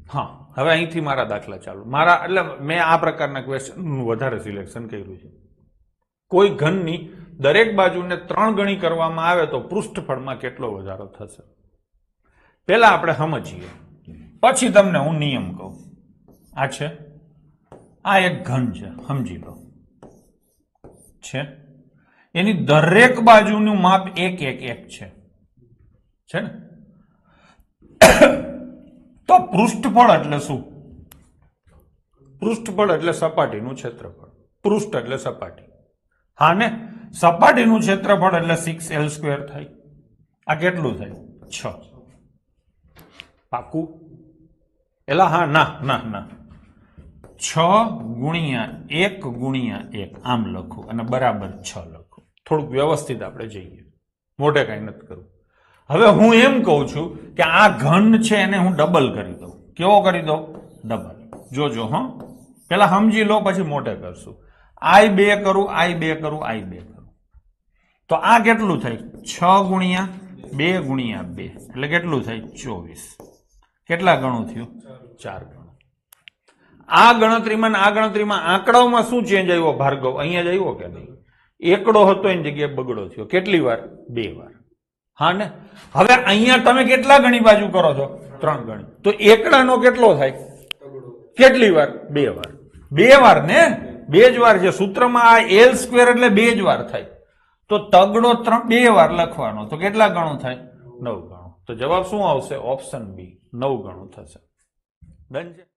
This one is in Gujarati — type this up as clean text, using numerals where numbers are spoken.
હા, હવે અહીંથી મારા દાખલા ચાલુ. મારા એટલે મેં આ પ્રકારના ક્વેશ્ચનનું વધારે સિલેક્શન કર્યું છે. કોઈ ઘનની દરેક બાજુને 3 ગણી કરવામાં આવે તો પૃષ્ઠફળમાં કેટલો વધારો થશે? પહેલા આપણે સમજીએ, પછી તમને હું નિયમ કહું. આ છે, આ એક ઘન છે, સમજી લો છે. એની દરેક બાજુનું માપ 1 1 1 છે ને? તો પૃષ્ઠફળ એટલે શું? પૃષ્ઠફળ એટલે સપાટીનું ક્ષેત્રફળ. પૃષ્ઠ એટલે સપાટી. હા ને? સપાટીનું ક્ષેત્રફળ એટલે 6l² થાય. આ કેટલું થાય? 6. પાકું? એલા હા, ના ના ના, 6 ગુણ્યા 1 ગુણ્યા 1 આમ લખું અને બરાબર 6 લખું. થોડુંક વ્યવસ્થિત આપણે જઈએ, મોઢે કાંઈ નથી કરવું. હવે હું એમ કહું છું કે આ ઘન છે એને હું ડબલ કરી દઉં. કેવો કરી દઉં? ડબલ. જોજો હો, પેલા સમજી લો પછી મોઢે કરશું. I2 કરું, I2 કરું, I2 કરું તો આ કેટલું થાય? 6 ગુણ્યા 2 ગુણ્યા 2 એટલે કેટલું થાય? 24. કેટલા ગણું થયું? 4 ગણું. આ ગણતરીમાં આ ગણતરીમાં આંકડાઓમાં શું ચેન્જ આવ્યો ભાર્ગવ? અહીંયા જ આવ્યો કે નહીં? એકડો હતો એની જગ્યાએ બગડો થયો. કેટલી વાર? 2 વાર. હા ને? હવે અહીંયા તમે કેટલા ગણી બાજુ કરો છો? 3 ગણી. તો એકડાનો કેટલો થાય? કેટલી વાર? 2 વાર. 2 વાર ને? 2 જ વાર છે. સૂત્રમાં આ l² એટલે 2 જ વાર થાય. તો તગડો 2 વાર લખવાનો. તો કેટલા ગણું થાય? 9 ગણું. તો જવાબ શું આવશે? ઓપ્શન બી, 9 ગણું થશે. ડન છે.